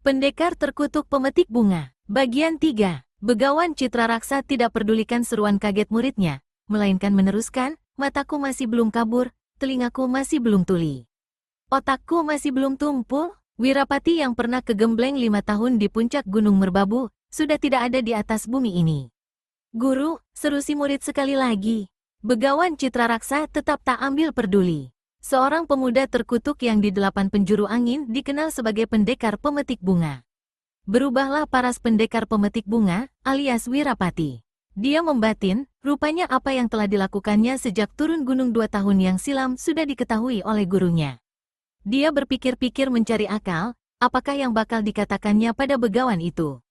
Pendekar terkutuk pemetik bunga. Bagian 3. Begawan Citra Raksa tidak pedulikan seruan kaget muridnya, melainkan meneruskan, mataku masih belum kabur, telingaku masih belum tuli. Otakku masih belum tumpul. Wirapati yang pernah kegembleng 5 tahun di puncak Gunung Merbabu, sudah tidak ada di atas bumi ini. Guru, seru si murid sekali lagi. Begawan Citra Raksa tetap tak ambil peduli. Seorang pemuda terkutuk yang di 8 penjuru angin dikenal sebagai pendekar pemetik bunga. Berubahlah paras pendekar pemetik bunga, alias Wirapati. Dia membatin, rupanya apa yang telah dilakukannya sejak turun gunung 2 tahun yang silam sudah diketahui oleh gurunya. Dia berpikir-pikir mencari akal, apakah yang bakal dikatakannya pada begawan itu.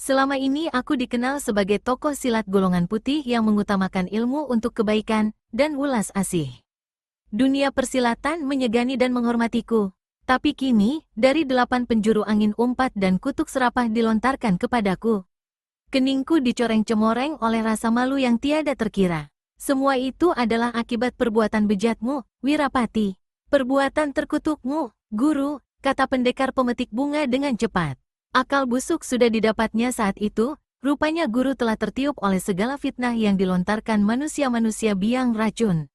Selama ini aku dikenal sebagai tokoh silat golongan putih yang mengutamakan ilmu untuk kebaikan dan ulas asih. Dunia persilatan menyegani dan menghormatiku. Tapi kini, dari 8 penjuru angin umpat dan kutuk serapah dilontarkan kepadaku. Keningku dicoreng cemoreng oleh rasa malu yang tiada terkira. Semua itu adalah akibat perbuatan bejatmu, Wirapati. Perbuatan terkutukmu, guru, kata pendekar pemetik bunga dengan cepat. Akal busuk sudah didapatnya saat itu, rupanya guru telah tertiup oleh segala fitnah yang dilontarkan manusia-manusia biang racun.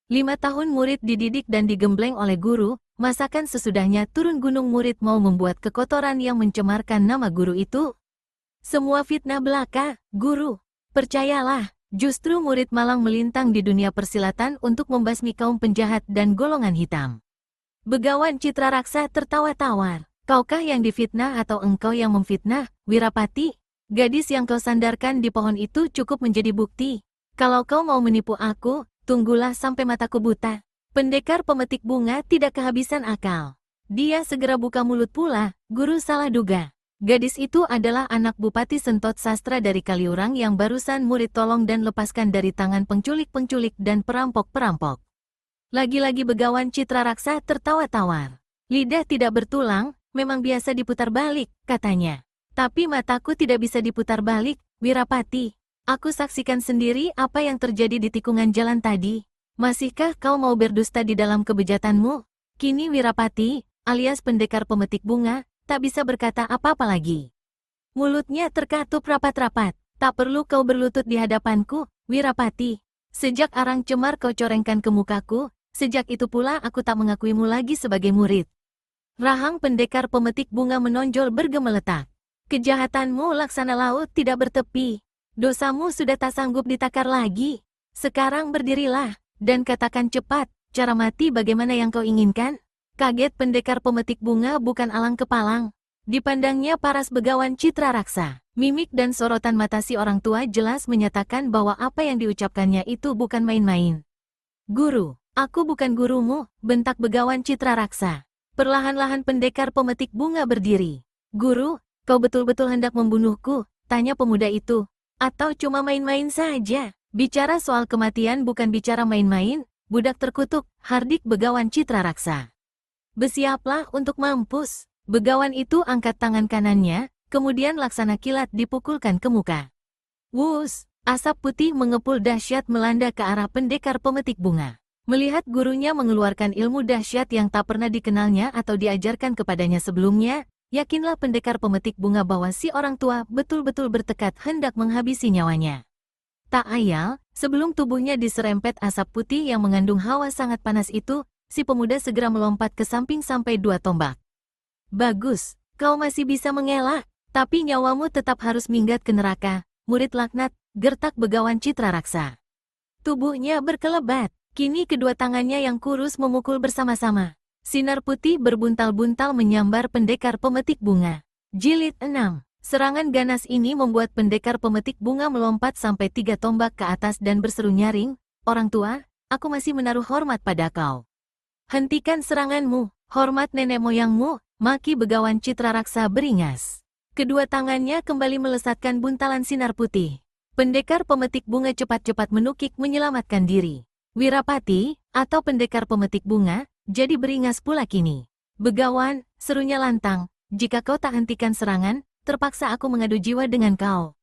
5 tahun murid dididik dan digembleng oleh guru, masakan sesudahnya turun gunung murid mau membuat kekotoran yang mencemarkan nama guru itu? Semua fitnah belaka, guru. Percayalah, justru murid malang melintang di dunia persilatan untuk membasmi kaum penjahat dan golongan hitam. Begawan Citra Raksa tertawa tawar. Kaukah yang difitnah atau engkau yang memfitnah, Wirapati? Gadis yang kau sandarkan di pohon itu cukup menjadi bukti. Kalau kau mau menipu aku, tunggulah sampai mataku buta. Pendekar pemetik bunga tidak kehabisan akal. Dia segera buka mulut pula, guru salah duga. Gadis itu adalah anak Bupati Sentot Sastra dari Kaliurang yang barusan murid tolong dan lepaskan dari tangan penculik-penculik dan perampok-perampok. Lagi-lagi begawan Citra Raksa tertawa tawar. Lidah tidak bertulang, memang biasa diputar balik, katanya. Tapi mataku tidak bisa diputar balik, Wirapati. Aku saksikan sendiri apa yang terjadi di tikungan jalan tadi. Masihkah kau mau berdusta di dalam kebejatanmu? Kini Wirapati, alias pendekar pemetik bunga, tak bisa berkata apa-apa lagi. Mulutnya terkatup rapat-rapat. Tak perlu kau berlutut di hadapanku, Wirapati. Sejak arang cemar kau corengkan ke mukaku, sejak itu pula aku tak mengakuimu lagi sebagai murid. Rahang pendekar pemetik bunga menonjol bergemeletak. Kejahatanmu laksana laut tidak bertepi. Dosamu sudah tak sanggup ditakar lagi. Sekarang berdirilah, dan katakan cepat, cara mati bagaimana yang kau inginkan? Kaget pendekar pemetik bunga bukan alang kepalang. Dipandangnya paras begawan Citra Raksa. Mimik dan sorotan mata si orang tua jelas menyatakan bahwa apa yang diucapkannya itu bukan main-main. Guru, aku bukan gurumu, bentak begawan Citra Raksa. Perlahan-lahan pendekar pemetik bunga berdiri. Guru, kau betul-betul hendak membunuhku, tanya pemuda itu. Atau cuma main-main saja? Bicara soal kematian bukan bicara main-main, budak terkutuk, hardik begawan Citra Raksa. Bersiaplah untuk mampus. Begawan itu angkat tangan kanannya, kemudian laksana kilat dipukulkan ke muka. Wus, asap putih mengepul dahsyat melanda ke arah pendekar pemetik bunga. Melihat gurunya mengeluarkan ilmu dahsyat yang tak pernah dikenalnya atau diajarkan kepadanya sebelumnya, yakinlah pendekar pemetik bunga bahwa si orang tua betul-betul bertekad hendak menghabisi nyawanya. Tak ayal, sebelum tubuhnya diserempet asap putih yang mengandung hawa sangat panas itu, si pemuda segera melompat ke samping sampai 2 tombak. Bagus, kau masih bisa mengelak, tapi nyawamu tetap harus minggat ke neraka, murid laknat, gertak begawan Citra Raksa. Tubuhnya berkelebat, kini kedua tangannya yang kurus memukul bersama-sama. Sinar putih berbuntal-buntal menyambar pendekar pemetik bunga. Jilid 6. Serangan ganas ini membuat pendekar pemetik bunga melompat sampai 3 tombak ke atas dan berseru nyaring, "Orang tua, aku masih menaruh hormat pada kau. Hentikan seranganmu, hormat nenek moyangmu," maki begawan Citra Raksa beringas. Kedua tangannya kembali melesatkan buntalan sinar putih. Pendekar pemetik bunga cepat-cepat menukik menyelamatkan diri. Wirapati, atau pendekar pemetik bunga, jadi beringas pula kini. "Begawan," serunya lantang, "jika kau tak hentikan serangan, terpaksa aku mengadu jiwa dengan kau.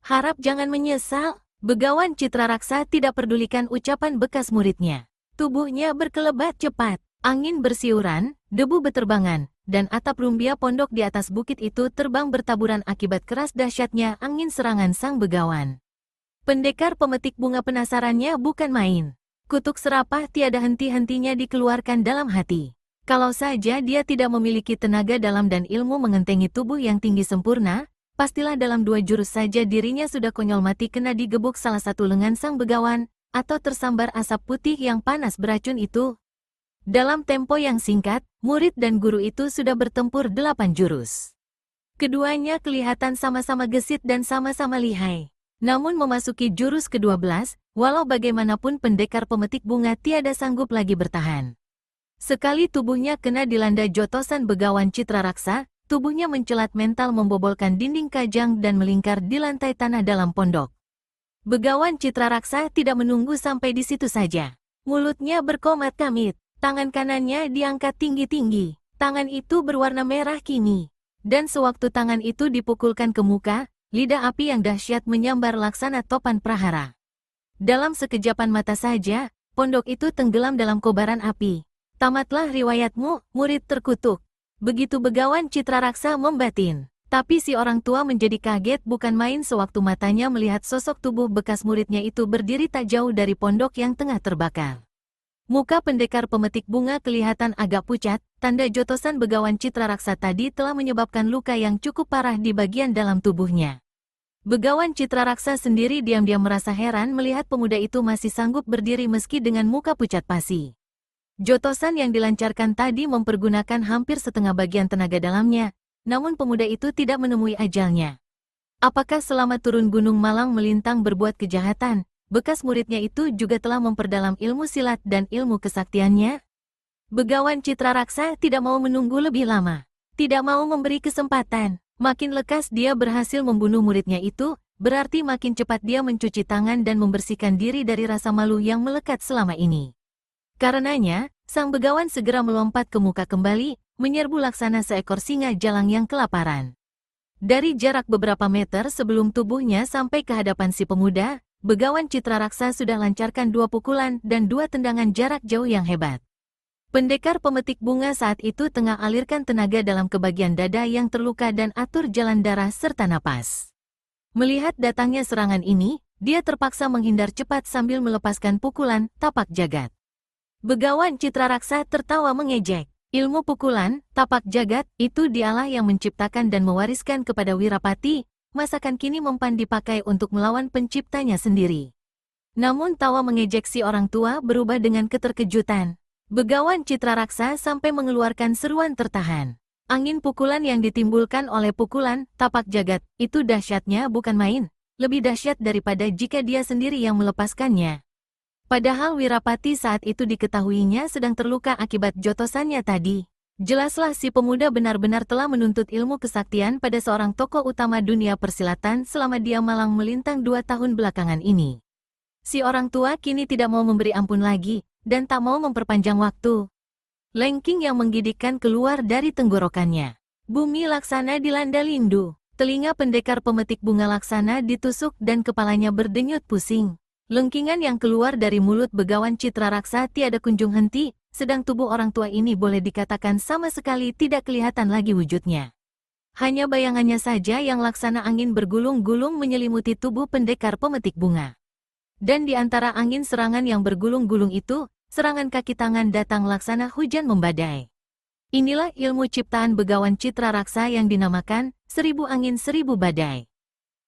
Harap jangan menyesal." Begawan Citra Raksa tidak pedulikan ucapan bekas muridnya. Tubuhnya berkelebat cepat, angin bersiuran, debu beterbangan, dan atap rumbia pondok di atas bukit itu terbang bertaburan akibat keras dahsyatnya angin serangan sang begawan. Pendekar pemetik bunga penasarannya bukan main. Kutuk serapah tiada henti-hentinya dikeluarkan dalam hati. Kalau saja dia tidak memiliki tenaga dalam dan ilmu mengentengi tubuh yang tinggi sempurna, pastilah dalam 2 jurus saja dirinya sudah konyol mati kena digebuk salah satu lengan sang begawan, atau tersambar asap putih yang panas beracun itu. Dalam tempo yang singkat, murid dan guru itu sudah bertempur 8 jurus. Keduanya kelihatan sama-sama gesit dan sama-sama lihai. Namun memasuki jurus ke-12, walau bagaimanapun pendekar pemetik bunga tiada sanggup lagi bertahan. Sekali tubuhnya kena dilanda jotosan begawan citra raksa, tubuhnya mencelat mental membobolkan dinding kajang dan melingkar di lantai tanah dalam pondok. Begawan citra raksa tidak menunggu sampai di situ saja. Mulutnya berkomat kamit. Tangan kanannya diangkat tinggi-tinggi. Tangan itu berwarna merah kini. Dan sewaktu tangan itu dipukulkan ke muka, lidah api yang dahsyat menyambar laksana topan prahara. Dalam sekejapan mata saja, pondok itu tenggelam dalam kobaran api. Tamatlah riwayatmu, murid terkutuk. Begitu begawan citra raksa membatin. Tapi si orang tua menjadi kaget bukan main sewaktu matanya melihat sosok tubuh bekas muridnya itu berdiri tak jauh dari pondok yang tengah terbakar. Muka pendekar pemetik bunga kelihatan agak pucat, tanda jotosan begawan citra raksa tadi telah menyebabkan luka yang cukup parah di bagian dalam tubuhnya. Begawan citra raksa sendiri diam-diam merasa heran melihat pemuda itu masih sanggup berdiri meski dengan muka pucat pasi. Jotosan yang dilancarkan tadi mempergunakan hampir setengah bagian tenaga dalamnya, namun pemuda itu tidak menemui ajalnya. Apakah selama turun Gunung Malang melintang berbuat kejahatan, bekas muridnya itu juga telah memperdalam ilmu silat dan ilmu kesaktiannya? Begawan citra raksa tidak mau menunggu lebih lama. Tidak mau memberi kesempatan. Makin lekas dia berhasil membunuh muridnya itu, berarti makin cepat dia mencuci tangan dan membersihkan diri dari rasa malu yang melekat selama ini. Karenanya, sang begawan segera melompat ke muka kembali, menyerbu laksana seekor singa jalang yang kelaparan. Dari jarak beberapa meter sebelum tubuhnya sampai ke hadapan si pemuda, begawan citra raksa sudah lancarkan 2 pukulan dan 2 tendangan jarak jauh yang hebat. Pendekar pemetik bunga saat itu tengah alirkan tenaga dalam ke bagian dada yang terluka dan atur jalan darah serta napas. Melihat datangnya serangan ini, dia terpaksa menghindar cepat sambil melepaskan pukulan tapak jagat. Begawan citra raksa tertawa mengejek. Ilmu pukulan, tapak jagat, itu dialah yang menciptakan dan mewariskan kepada Wirapati. Masakan kini mempan dipakai untuk melawan penciptanya sendiri. Namun tawa mengejek si orang tua berubah dengan keterkejutan. Begawan citra raksa sampai mengeluarkan seruan tertahan. Angin pukulan yang ditimbulkan oleh pukulan tapak jagat itu dahsyatnya bukan main, lebih dahsyat daripada jika dia sendiri yang melepaskannya. Padahal Wirapati saat itu diketahuinya sedang terluka akibat jotosannya tadi. Jelaslah si pemuda benar-benar telah menuntut ilmu kesaktian pada seorang tokoh utama dunia persilatan selama dia malang melintang 2 tahun belakangan ini. Si orang tua kini tidak mau memberi ampun lagi, dan tak mau memperpanjang waktu. Lengking yang menggigitkan keluar dari tenggorokannya. Bumi laksana dilanda lindu. Telinga pendekar pemetik bunga laksana ditusuk dan kepalanya berdenyut pusing. Lengkingan yang keluar dari mulut begawan citra raksa tiada kunjung henti, sedang tubuh orang tua ini boleh dikatakan sama sekali tidak kelihatan lagi wujudnya. Hanya bayangannya saja yang laksana angin bergulung-gulung menyelimuti tubuh pendekar pemetik bunga. Dan di antara angin serangan yang bergulung-gulung itu, serangan kaki tangan datang laksana hujan membadai. Inilah ilmu ciptaan begawan citra raksa yang dinamakan 1000 angin 1000 badai.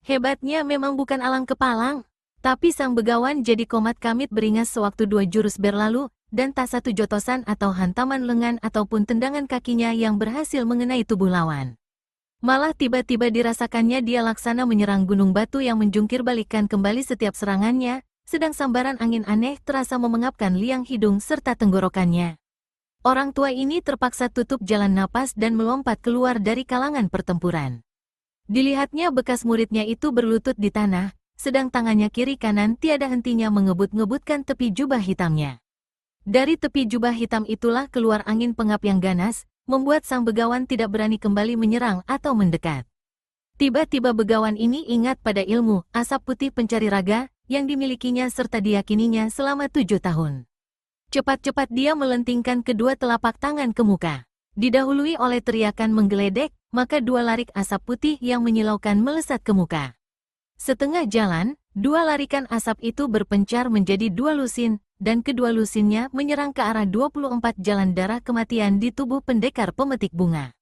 Hebatnya memang bukan alang kepalang, tapi sang begawan jadi komat kamit beringas sewaktu 2 jurus berlalu, dan tak satu jotosan atau hantaman lengan ataupun tendangan kakinya yang berhasil mengenai tubuh lawan. Malah tiba-tiba dirasakannya dia laksana menyerang gunung batu yang menjungkir balikan kembali setiap serangannya, sedang sambaran angin aneh terasa memengapkan liang hidung serta tenggorokannya. Orang tua ini terpaksa tutup jalan napas dan melompat keluar dari kalangan pertempuran. Dilihatnya bekas muridnya itu berlutut di tanah, sedang tangannya kiri kanan tiada hentinya mengebut-ngebutkan tepi jubah hitamnya. Dari tepi jubah hitam itulah keluar angin pengap yang ganas, membuat sang begawan tidak berani kembali menyerang atau mendekat. Tiba-tiba begawan ini ingat pada ilmu asap putih pencari raga yang dimilikinya serta diyakininya selama 7 tahun. Cepat-cepat dia melentingkan kedua telapak tangan ke muka. Didahului oleh teriakan menggeledek, maka dua larik asap putih yang menyilaukan melesat ke muka. Setengah jalan, dua larikan asap itu berpencar menjadi dua lusin, dan kedua lusinnya menyerang ke arah 24 jalan darah kematian di tubuh pendekar pemetik bunga.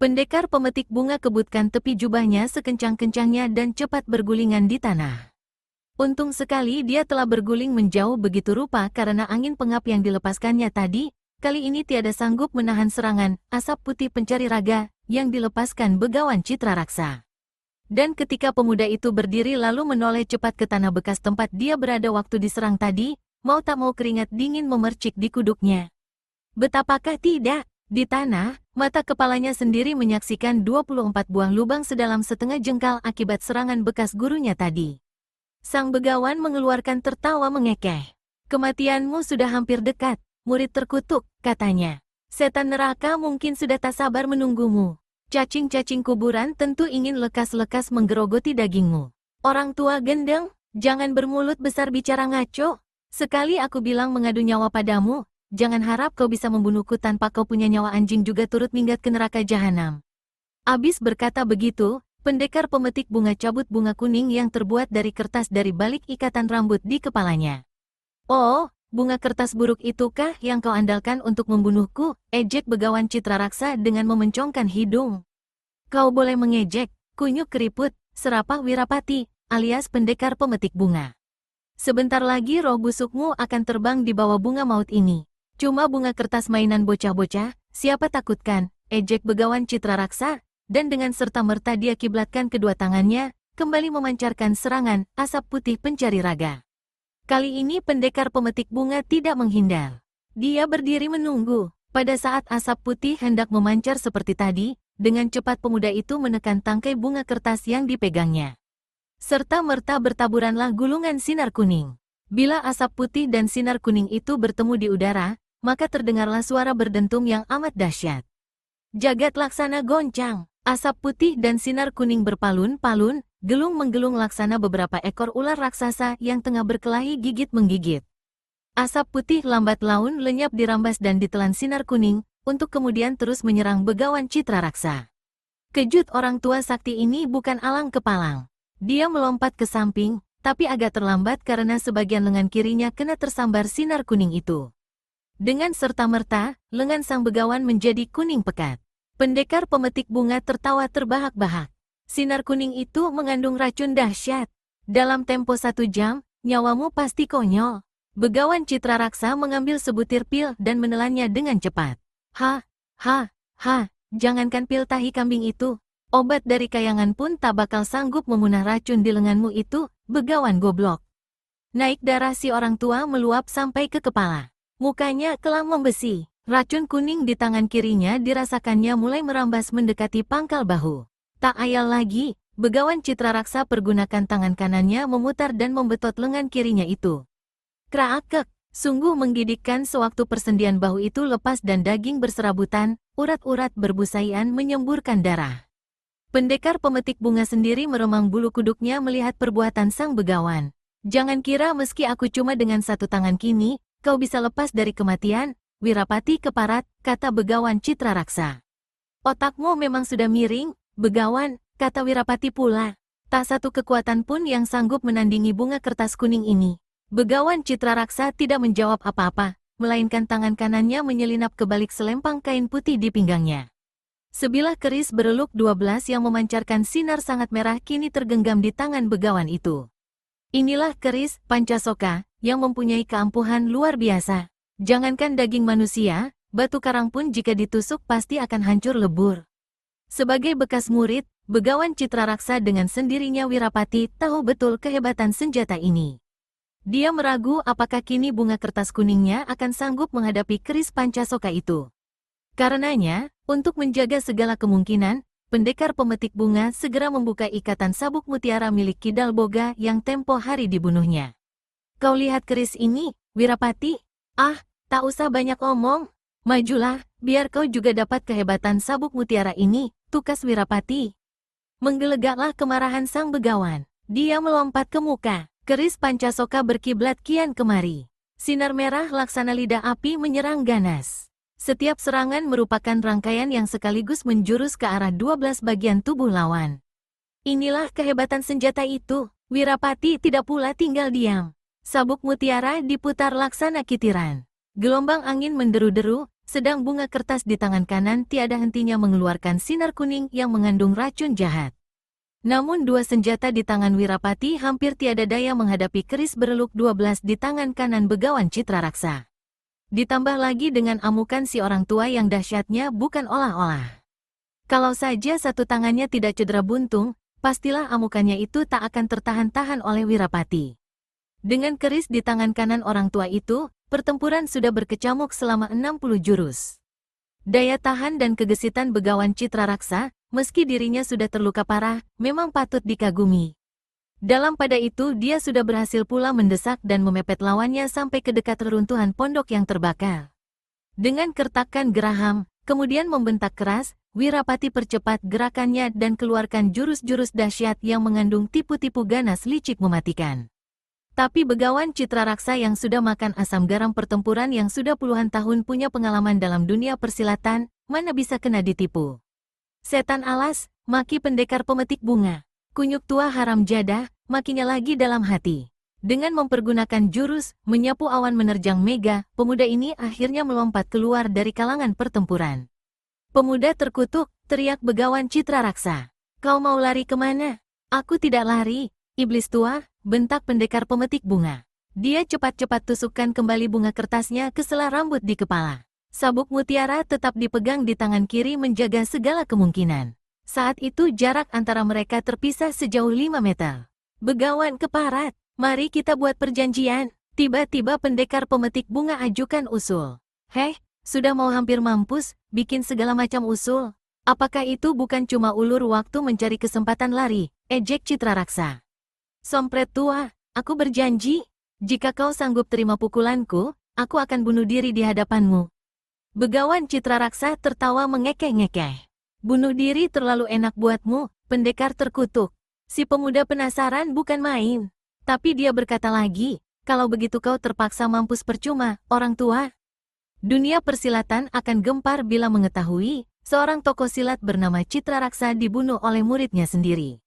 Pendekar pemetik bunga kebutkan tepi jubahnya sekencang-kencangnya dan cepat bergulingan di tanah. Untung sekali dia telah berguling menjauh begitu rupa karena angin pengap yang dilepaskannya tadi, kali ini tiada sanggup menahan serangan asap putih pencari raga yang dilepaskan Begawan Citra Raksa. Dan ketika pemuda itu berdiri lalu menoleh cepat ke tanah bekas tempat dia berada waktu diserang tadi, mau tak mau keringat dingin memercik di kuduknya. Betapakah tidak, di tanah, mata kepalanya sendiri menyaksikan 24 buah lubang sedalam setengah jengkal akibat serangan bekas gurunya tadi. Sang Begawan mengeluarkan tertawa mengekeh. Kematianmu sudah hampir dekat, murid terkutuk, katanya. Setan neraka mungkin sudah tak sabar menunggumu. Cacing-cacing kuburan tentu ingin lekas-lekas menggerogoti dagingmu. Orang tua gendeng, jangan bermulut besar bicara ngaco. Sekali aku bilang mengadu nyawa padamu, jangan harap kau bisa membunuhku tanpa kau punya nyawa anjing juga turut minggat ke neraka jahanam. Abis berkata begitu, pendekar pemetik bunga cabut bunga kuning yang terbuat dari kertas dari balik ikatan rambut di kepalanya. Oh, bunga kertas buruk itukah yang kau andalkan untuk membunuhku? Ejek Begawan Citra Raksa dengan memencongkan hidung. Kau boleh mengejek, kunyuk keriput, serapah Wirapati, alias pendekar pemetik bunga. Sebentar lagi roh busukmu akan terbang di bawah bunga maut ini. Cuma bunga kertas mainan bocah-bocah, siapa takutkan, ejek Begawan Citra Raksa, dan dengan serta-merta dia kiblatkan kedua tangannya, kembali memancarkan serangan asap putih pencari raga. Kali ini pendekar pemetik bunga tidak menghindar. Dia berdiri menunggu. Pada saat asap putih hendak memancar seperti tadi, dengan cepat pemuda itu menekan tangkai bunga kertas yang dipegangnya. Serta-merta bertaburanlah gulungan sinar kuning. Bila asap putih dan sinar kuning itu bertemu di udara, maka terdengarlah suara berdentum yang amat dahsyat. Jagat laksana goncang, asap putih dan sinar kuning berpalun-palun, gelung-menggelung laksana beberapa ekor ular raksasa yang tengah berkelahi gigit-menggigit. Asap putih lambat laun lenyap dirambas dan ditelan sinar kuning, untuk kemudian terus menyerang Begawan Citra Raksa. Kejut orang tua sakti ini bukan alang kepalang. Dia melompat ke samping, tapi agak terlambat karena sebagian lengan kirinya kena tersambar sinar kuning itu. Dengan serta-merta, lengan sang Begawan menjadi kuning pekat. Pendekar pemetik bunga tertawa terbahak-bahak. Sinar kuning itu mengandung racun dahsyat. Dalam tempo 1 jam, nyawamu pasti konyol. Begawan Citra Raksa mengambil sebutir pil dan menelannya dengan cepat. Ha, jangankan pil tahi kambing itu. Obat dari kayangan pun tak bakal sanggup memunah racun di lenganmu itu, Begawan goblok. Naik darah si orang tua meluap sampai ke kepala. Mukanya kelam membesi. Racun kuning di tangan kirinya dirasakannya mulai merambas mendekati pangkal bahu. Tak ayal lagi, Begawan Citra Raksa pergunakan tangan kanannya memutar dan membetot lengan kirinya itu. Kraakek, sungguh menggigitkan sewaktu persendian bahu itu lepas dan daging berserabutan, urat-urat berbusaian menyemburkan darah. Pendekar pemetik bunga sendiri meremang bulu kuduknya melihat perbuatan sang Begawan. Jangan kira meski aku cuma dengan satu tangan kini, kau bisa lepas dari kematian, Wirapati keparat, kata Begawan Citra Raksa. Otakmu memang sudah miring, Begawan, kata Wirapati pula. Tak satu kekuatan pun yang sanggup menandingi bunga kertas kuning ini. Begawan Citra Raksa tidak menjawab apa-apa, melainkan tangan kanannya menyelinap ke balik selempang kain putih di pinggangnya. Sebilah keris bereluk 12 yang memancarkan sinar sangat merah kini tergenggam di tangan Begawan itu. Inilah keris Pancasoka, yang mempunyai keampuhan luar biasa. Jangankan daging manusia, batu karang pun jika ditusuk pasti akan hancur lebur. Sebagai bekas murid, Begawan Citra Raksa dengan sendirinya Wirapati tahu betul kehebatan senjata ini. Dia meragu apakah kini bunga kertas kuningnya akan sanggup menghadapi keris Pancasoka itu. Karenanya, untuk menjaga segala kemungkinan, pendekar pemetik bunga segera membuka ikatan sabuk mutiara milik Kidal Boga yang tempo hari dibunuhnya. Kau lihat keris ini, Wirapati? Ah, tak usah banyak omong. Majulah, biar kau juga dapat kehebatan sabuk mutiara ini, tukas Wirapati. Menggelegaklah kemarahan sang Begawan. Dia melompat ke muka. Keris Pancasoka berkiblat kian kemari. Sinar merah laksana lidah api menyerang ganas. Setiap serangan merupakan rangkaian yang sekaligus menjurus ke arah 12 bagian tubuh lawan. Inilah kehebatan senjata itu. Wirapati tidak pula tinggal diam. Sabuk mutiara diputar laksana kitiran. Gelombang angin menderu-deru, sedang bunga kertas di tangan kanan tiada hentinya mengeluarkan sinar kuning yang mengandung racun jahat. Namun dua senjata di tangan Wirapati hampir tiada daya menghadapi keris bereluk 12 di tangan kanan Begawan Citra Raksa. Ditambah lagi dengan amukan si orang tua yang dahsyatnya bukan olah-olah. Kalau saja satu tangannya tidak cedera buntung, pastilah amukannya itu tak akan tertahan-tahan oleh Wirapati. Dengan keris di tangan kanan orang tua itu, pertempuran sudah berkecamuk selama 60 jurus. Daya tahan dan kegesitan Begawan Citra Raksa, meski dirinya sudah terluka parah, memang patut dikagumi. Dalam pada itu dia sudah berhasil pula mendesak dan memepet lawannya sampai ke dekat reruntuhan pondok yang terbakar. Dengan kertakan geraham, kemudian membentak keras, Wirapati percepat gerakannya dan keluarkan jurus-jurus dahsyat yang mengandung tipu-tipu ganas licik mematikan. Tapi Begawan Citra Raksa yang sudah makan asam garam pertempuran yang sudah puluhan tahun punya pengalaman dalam dunia persilatan, mana bisa kena ditipu. Setan alas, maki pendekar pemetik bunga. Kunyuk tua haram jadah, makinya lagi dalam hati. Dengan mempergunakan jurus, menyapu awan menerjang Mega, pemuda ini akhirnya melompat keluar dari kalangan pertempuran. Pemuda terkutuk, teriak Begawan Citra Raksa. Kau mau lari kemana? Aku tidak lari, iblis tua, bentak pendekar pemetik bunga. Dia cepat-cepat tusukkan kembali bunga kertasnya ke sela rambut di kepala. Sabuk mutiara tetap dipegang di tangan kiri menjaga segala kemungkinan. Saat itu jarak antara mereka terpisah sejauh 5 meter. Begawan keparat, mari kita buat perjanjian. Tiba-tiba pendekar pemetik bunga ajukan usul. Heh, sudah mau hampir mampus, bikin segala macam usul. Apakah itu bukan cuma ulur waktu mencari kesempatan lari, ejek Citra Raksa. Sompret tua, aku berjanji, jika kau sanggup terima pukulanku, aku akan bunuh diri di hadapanmu. Begawan Citra Raksa tertawa mengekeh-ngekeh. Bunuh diri terlalu enak buatmu, pendekar terkutuk. Si pemuda penasaran bukan main. Tapi dia berkata lagi, kalau begitu kau terpaksa mampus percuma, orang tua. Dunia persilatan akan gempar bila mengetahui, seorang tokoh silat bernama Citra Raksa dibunuh oleh muridnya sendiri.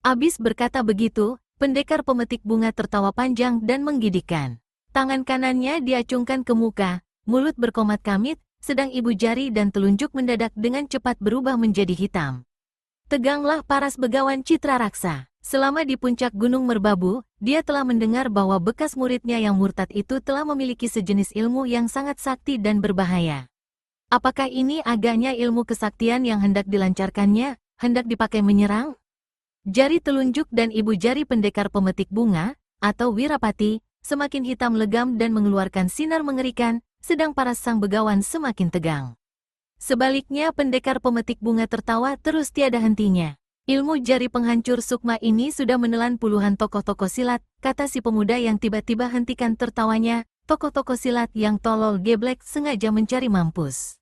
Abis berkata begitu, pendekar pemetik bunga tertawa panjang dan menggigitkan. Tangan kanannya diacungkan ke muka, mulut berkomat kamit, sedang ibu jari dan telunjuk mendadak dengan cepat berubah menjadi hitam. Teganglah paras Begawan Citra Raksa. Selama di puncak Gunung Merbabu, dia telah mendengar bahwa bekas muridnya yang murtad itu telah memiliki sejenis ilmu yang sangat sakti dan berbahaya. Apakah ini agaknya ilmu kesaktian yang hendak dilancarkannya, hendak dipakai menyerang? Jari telunjuk dan ibu jari pendekar pemetik bunga, atau Wirapati, semakin hitam legam dan mengeluarkan sinar mengerikan, sedang paras sang Begawan semakin tegang. Sebaliknya pendekar pemetik bunga tertawa terus tiada hentinya. Ilmu jari penghancur sukma ini sudah menelan puluhan tokoh-tokoh silat, kata si pemuda yang tiba-tiba hentikan tertawanya, tokoh-tokoh silat yang tolol geblek sengaja mencari mampus.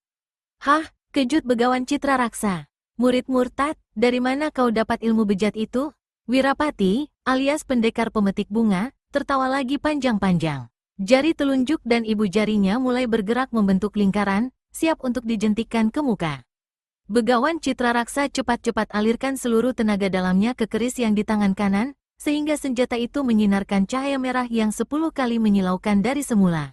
Hah, kejut Begawan Citra Raksa. Murid murtad, dari mana kau dapat ilmu bejat itu? Wirapati, alias pendekar pemetik bunga, tertawa lagi panjang-panjang. Jari telunjuk dan ibu jarinya mulai bergerak membentuk lingkaran, siap untuk dijentikkan ke muka. Begawan Citra Raksa cepat-cepat alirkan seluruh tenaga dalamnya ke keris yang di tangan kanan, sehingga senjata itu menyinarkan cahaya merah yang 10 kali menyilaukan dari semula.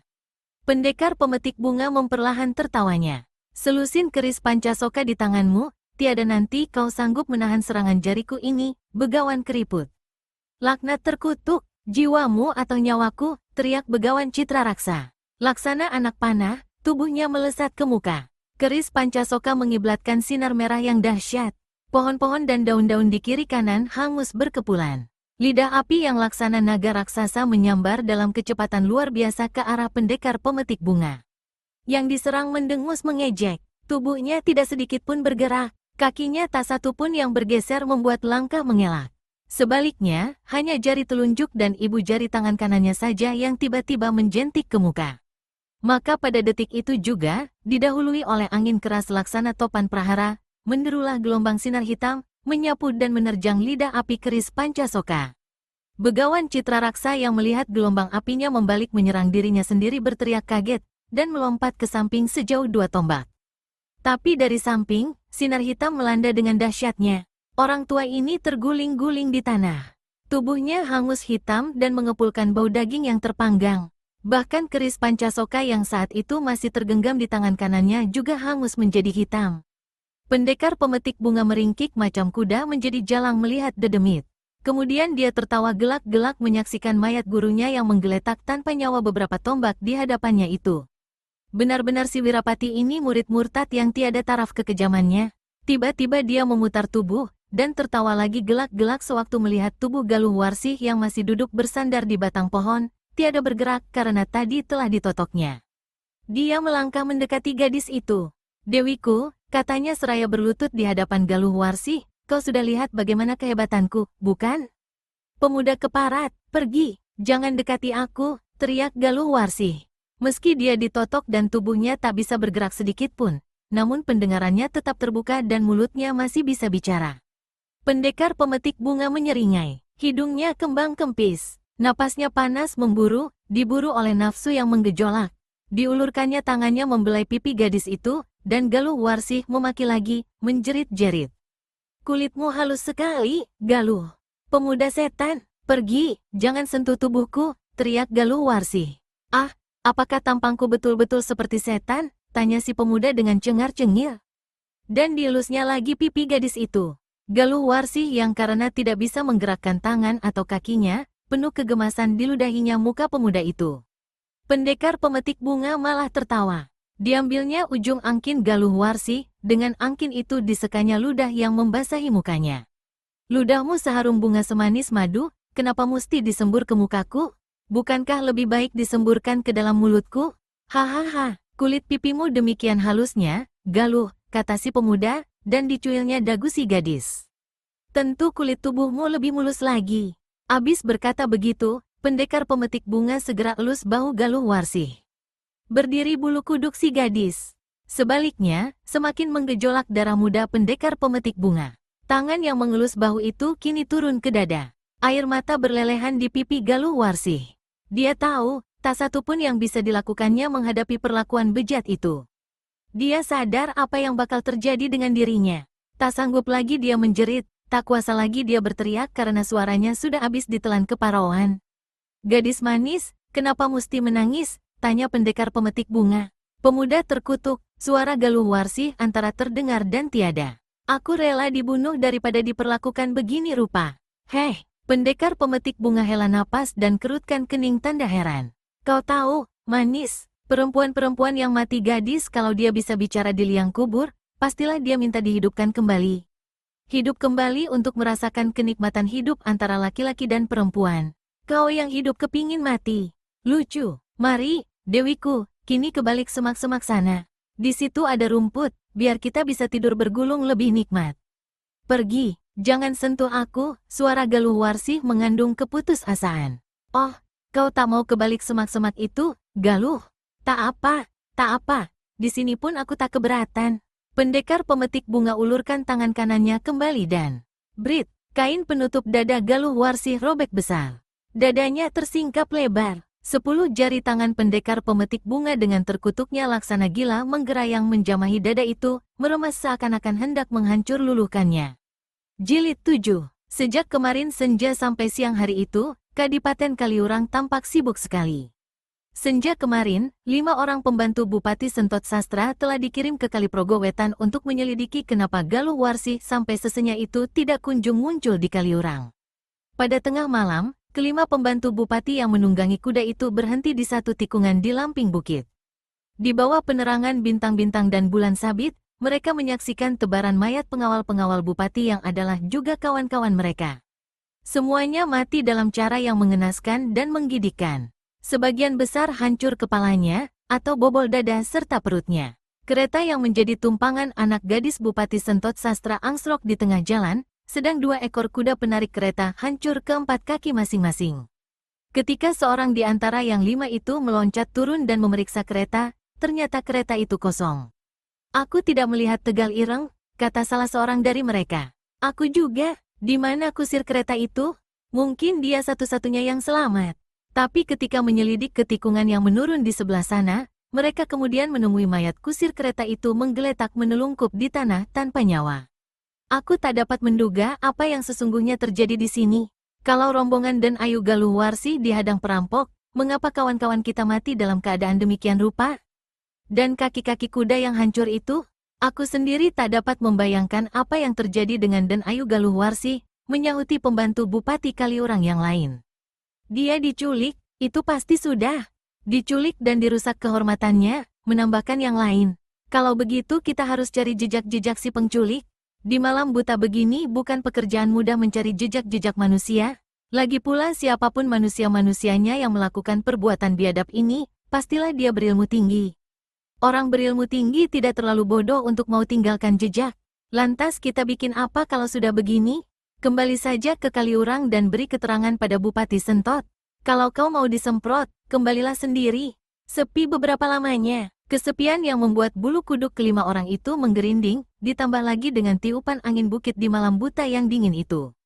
Pendekar pemetik bunga memperlahan tertawanya. Selusin keris Pancasoka di tanganmu, tiada nanti kau sanggup menahan serangan jariku ini, Begawan keriput. Laknat terkutuk, jiwamu atau nyawaku, teriak Begawan Citra Raksa. Laksana anak panah, tubuhnya melesat ke muka. Keris Pancasoka mengiblatkan sinar merah yang dahsyat. Pohon-pohon dan daun-daun di kiri kanan hangus berkepulan. Lidah api yang laksana naga raksasa menyambar dalam kecepatan luar biasa ke arah pendekar pemetik bunga. Yang diserang mendengus mengejek. Tubuhnya tidak sedikit pun bergerak. Kakinya tak satu pun yang bergeser membuat langkah mengelak. Sebaliknya, hanya jari telunjuk dan ibu jari tangan kanannya saja yang tiba-tiba menjentik ke muka. Maka pada detik itu juga, didahului oleh angin keras laksana topan prahara, menderulah gelombang sinar hitam, menyapu dan menerjang lidah api keris Pancasoka. Begawan Citra Raksa yang melihat gelombang apinya membalik menyerang dirinya sendiri berteriak kaget, dan melompat ke samping sejauh 2 tombak. Tapi dari samping, sinar hitam melanda dengan dahsyatnya. Orang tua ini terguling-guling di tanah. Tubuhnya hangus hitam dan mengepulkan bau daging yang terpanggang. Bahkan keris Pancasoka yang saat itu masih tergenggam di tangan kanannya juga hangus menjadi hitam. Pendekar pemetik bunga meringkik macam kuda menjadi jalang melihat dedemit. Kemudian dia tertawa gelak-gelak menyaksikan mayat gurunya yang menggeletak tanpa nyawa beberapa tombak di hadapannya itu. Benar-benar si Wirapati ini murid murtad yang tiada taraf kekejamannya. Tiba-tiba dia memutar tubuh, dan tertawa lagi gelak-gelak sewaktu melihat tubuh Galuh Warsih yang masih duduk bersandar di batang pohon, tiada bergerak karena tadi telah ditotoknya. Dia melangkah mendekati gadis itu. "Dewiku," katanya seraya berlutut di hadapan Galuh Warsih, "kau sudah lihat bagaimana kehebatanku, bukan? Pemuda keparat, pergi, jangan dekati aku," teriak Galuh Warsih. Meski dia ditotok dan tubuhnya tak bisa bergerak sedikit pun, namun pendengarannya tetap terbuka dan mulutnya masih bisa bicara. Pendekar pemetik bunga menyeringai, hidungnya kembang kempis, napasnya panas memburu, diburu oleh nafsu yang menggejolak. Diulurkannya tangannya membelai pipi gadis itu, dan Galuh Warsih memaki lagi, menjerit-jerit. "Kulitmu halus sekali, Galuh. Pemuda setan, pergi, jangan sentuh tubuhku," teriak Galuh Warsih. "Ah, apakah tampangku betul-betul seperti setan?" tanya si pemuda dengan cengar-cengir. Dan dielusnya lagi pipi gadis itu. Galuh Warsih yang karena tidak bisa menggerakkan tangan atau kakinya, penuh kegemasan diludahinya muka pemuda itu. Pendekar pemetik bunga malah tertawa. Diambilnya ujung angkin Galuh Warsih, dengan angkin itu disekanya ludah yang membasahi mukanya. "Ludahmu seharum bunga semanis madu, kenapa mesti disembur ke mukaku? Bukankah lebih baik disemburkan ke dalam mulutku? Hahaha, kulit pipimu demikian halusnya, Galuh," kata si pemuda, dan dicuilnya dagu si gadis. "Tentu kulit tubuhmu lebih mulus lagi." Abis berkata begitu, pendekar pemetik bunga segera elus bahu Galuh Warsih. Berdiri bulu kuduk si gadis. Sebaliknya, semakin menggejolak darah muda pendekar pemetik bunga. Tangan yang mengelus bahu itu kini turun ke dada. Air mata berlelehan di pipi Galuh Warsih. Dia tahu, tak satu pun yang bisa dilakukannya menghadapi perlakuan bejat itu. Dia sadar apa yang bakal terjadi dengan dirinya. Tak sanggup lagi dia menjerit, tak kuasa lagi dia berteriak karena suaranya sudah habis ditelan keparoan. "Gadis manis, kenapa mesti menangis?" tanya pendekar pemetik bunga. Pemuda terkutuk, suara Galuh Warsih antara terdengar dan tiada. "Aku rela dibunuh daripada diperlakukan begini rupa." "Heh," pendekar pemetik bunga hela napas dan kerutkan kening tanda heran. "Kau tahu, manis, perempuan-perempuan yang mati gadis kalau dia bisa bicara di liang kubur, pastilah dia minta dihidupkan kembali. Hidup kembali untuk merasakan kenikmatan hidup antara laki-laki dan perempuan. Kau yang hidup kepingin mati. Lucu. Mari, Dewiku, kini kebalik semak-semak sana. Di situ ada rumput, biar kita bisa tidur bergulung lebih nikmat. Pergi, jangan sentuh aku," suara Galuh Warsih mengandung keputusasaan. "Oh, kau tak mau kebalik semak-semak itu, Galuh? Tak apa, di sini pun aku tak keberatan." Pendekar pemetik bunga ulurkan tangan kanannya kembali dan brit, kain penutup dada Galuh Warsih robek besar. Dadanya tersingkap lebar. 10 jari tangan pendekar pemetik bunga dengan terkutuknya laksana gila menggerayang menjamahi dada itu, meremas seakan-akan hendak menghancur luluhkannya. Jilid 7. Sejak kemarin senja sampai siang hari itu, Kadipaten Kaliurang tampak sibuk sekali. Senja kemarin, 5 orang pembantu Bupati Sentot Sastra telah dikirim ke Kaliprogo Wetan untuk menyelidiki kenapa Galuh Warsih sampai sesenya itu tidak kunjung muncul di Kaliurang. Pada tengah malam, kelima pembantu bupati yang menunggangi kuda itu berhenti di satu tikungan di lamping bukit. Di bawah penerangan bintang-bintang dan bulan sabit, mereka menyaksikan tebaran mayat pengawal-pengawal bupati yang adalah juga kawan-kawan mereka. Semuanya mati dalam cara yang mengenaskan dan menggigitkan. Sebagian besar hancur kepalanya, atau bobol dada serta perutnya. Kereta yang menjadi tumpangan anak gadis Bupati Sentot Sastra angsrok di tengah jalan, sedang 2 ekor kuda penarik kereta hancur ke 4 kaki masing-masing. Ketika seorang di antara yang 5 itu meloncat turun dan memeriksa kereta, ternyata kereta itu kosong. "Aku tidak melihat Tegal Ireng," kata salah seorang dari mereka. "Aku juga, di mana kusir kereta itu? Mungkin dia satu-satunya yang selamat." Tapi ketika menyelidik ke tikungan yang menurun di sebelah sana, Mereka kemudian menemui mayat kusir kereta itu menggeletak menelungkup di tanah tanpa nyawa. Aku tak dapat menduga apa yang sesungguhnya terjadi di sini. Kalau rombongan dan Ayu Galuh Warsi dihadang perampok, mengapa kawan-kawan kita mati dalam keadaan demikian rupa? Dan kaki-kaki kuda yang hancur itu? Aku sendiri tak dapat membayangkan apa yang terjadi dengan Dan Ayu Galuh Warsi, menyahuti pembantu Bupati Kaliurang yang lain. Dia diculik, itu pasti sudah. Diculik dan dirusak kehormatannya, menambahkan yang lain. Kalau begitu kita harus cari jejak-jejak si penculik. Di malam buta begini bukan pekerjaan mudah mencari jejak-jejak manusia. Lagi pula siapapun manusia-manusianya yang melakukan perbuatan biadab ini, pastilah dia berilmu tinggi. Orang berilmu tinggi tidak terlalu bodoh untuk mau tinggalkan jejak. Lantas kita bikin apa kalau sudah begini? Kembali saja ke Kaliurang dan beri keterangan pada Bupati Sentot. Kalau kau mau disemprot, kembalilah sendiri. Sepi beberapa lamanya. Kesepian yang membuat bulu kuduk kelima orang itu menggerinding, ditambah lagi dengan tiupan angin bukit di malam buta yang dingin itu.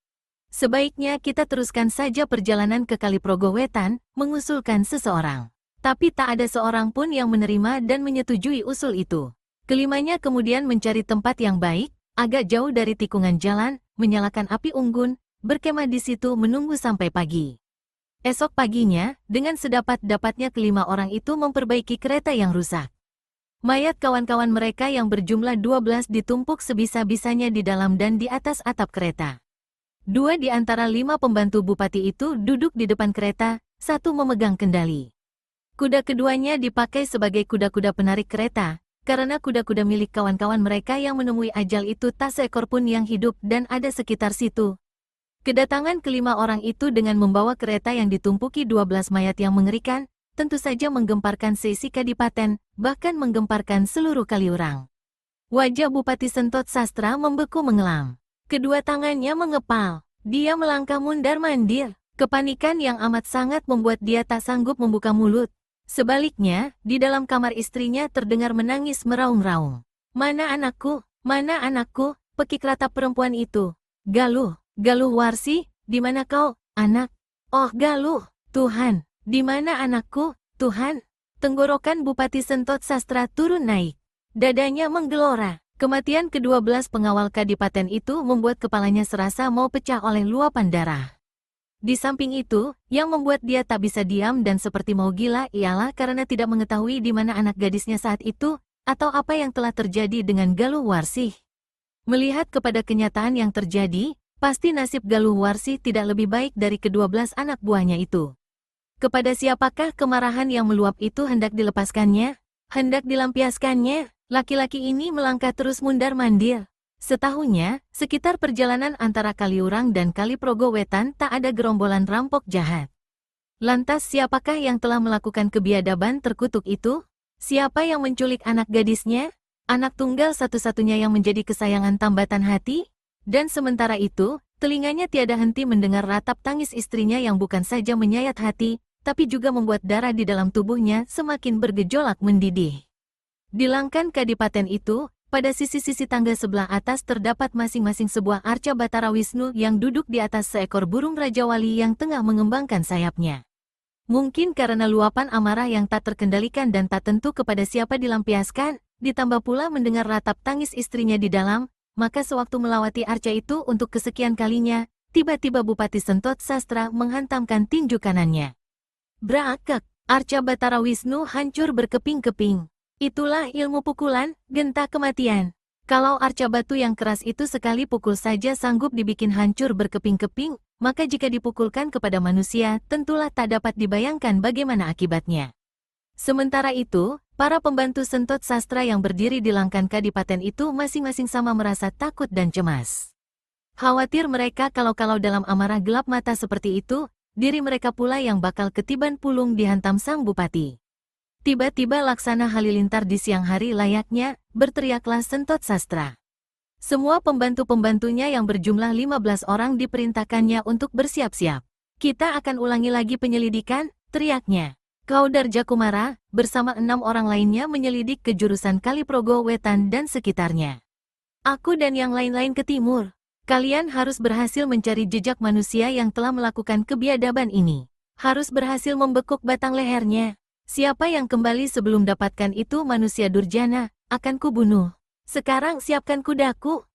Sebaiknya kita teruskan saja perjalanan ke Kaliprogo Wetan, mengusulkan seseorang. Tapi tak ada seorang pun yang menerima dan menyetujui usul itu. Kelimanya kemudian mencari tempat yang baik, agak jauh dari tikungan jalan, menyalakan api unggun, berkemah di situ menunggu sampai pagi. Esok paginya, dengan sedapat-dapatnya kelima orang itu memperbaiki kereta yang rusak. Mayat kawan-kawan mereka yang berjumlah 12 ditumpuk sebisa-bisanya di dalam dan di atas atap kereta. 2 di antara 5 pembantu bupati itu duduk di depan kereta, 1 memegang kendali. Kuda keduanya dipakai sebagai kuda-kuda penarik kereta, karena kuda-kuda milik kawan-kawan mereka yang menemui ajal itu tak seekor pun yang hidup dan ada sekitar situ. Kedatangan kelima orang itu dengan membawa kereta yang ditumpuki 12 mayat yang mengerikan, tentu saja menggemparkan seisi kadipaten, bahkan menggemparkan seluruh Kaliurang. Wajah Bupati Sentot Sastra membeku mengelam. Kedua tangannya mengepal. Dia melangkah mundar-mandir. Kepanikan yang amat sangat membuat dia tak sanggup membuka mulut. Sebaliknya, di dalam kamar istrinya terdengar menangis meraung-raung. Mana anakku? Mana anakku? Pekik ratap perempuan itu. Galuh. Galuh Warsi, di mana kau, anak? Oh Galuh, Tuhan, di mana anakku, Tuhan? Tenggorokan Bupati Sentot Sastra turun naik. Dadanya menggelora. Kematian ke-12 pengawal kadipaten itu membuat kepalanya serasa mau pecah oleh luapan darah. Di samping itu, yang membuat dia tak bisa diam dan seperti mau gila ialah karena tidak mengetahui di mana anak gadisnya saat itu, atau apa yang telah terjadi dengan Galuh Warsi. Melihat kepada kenyataan yang terjadi, pasti nasib Galuh Warsi tidak lebih baik dari ke-12 anak buahnya itu. Kepada siapakah kemarahan yang meluap itu hendak dilepaskannya? Hendak dilampiaskannya? Laki-laki ini melangkah terus mundar-mandir. Setahunya, sekitar perjalanan antara Kaliurang dan Kaliprogo Wetan tak ada gerombolan rampok jahat. Lantas siapakah yang telah melakukan kebiadaban terkutuk itu? Siapa yang menculik anak gadisnya? Anak tunggal satu-satunya yang menjadi kesayangan tambatan hati? Dan sementara itu, telinganya tiada henti mendengar ratap tangis istrinya yang bukan saja menyayat hati, tapi juga membuat darah di dalam tubuhnya semakin bergejolak mendidih. Di langkan kadipaten itu, pada sisi-sisi tangga sebelah atas terdapat masing-masing sebuah arca Batara Wisnu yang duduk di atas seekor burung Raja Wali yang tengah mengembangkan sayapnya. Mungkin karena luapan amarah yang tak terkendalikan dan tak tentu kepada siapa dilampiaskan, ditambah pula mendengar ratap tangis istrinya di dalam, maka sewaktu melawati arca itu untuk kesekian kalinya, tiba-tiba Bupati Sentot Sastra menghantamkan tinju kanannya. Brakek, arca Batara Wisnu hancur berkeping-keping. Itulah ilmu pukulan, genta kematian. Kalau arca batu yang keras itu sekali pukul saja sanggup dibikin hancur berkeping-keping, maka jika dipukulkan kepada manusia, tentulah tak dapat dibayangkan bagaimana akibatnya. Sementara itu, para pembantu Sentot Sastra yang berdiri di langkan kadipaten itu masing-masing sama merasa takut dan cemas. Khawatir mereka kalau dalam amarah gelap mata seperti itu, diri mereka pula yang bakal ketiban pulung dihantam sang bupati. Tiba-tiba Laksana Halilintar di siang hari layaknya, berteriaklah Sentot Sastra. Semua pembantu-pembantunya yang berjumlah 15 orang diperintahkannya untuk bersiap-siap. Kita akan ulangi lagi penyelidikan, teriaknya. Kaudar Jakumara, bersama 6 orang lainnya menyelidik ke jurusan Kaliprogo Wetan dan sekitarnya. Aku dan yang lain-lain ke timur. Kalian harus berhasil mencari jejak manusia yang telah melakukan kebiadaban ini. Harus berhasil membekuk batang lehernya. Siapa yang kembali sebelum dapatkan itu manusia durjana, akan kubunuh. Sekarang siapkan kudaku.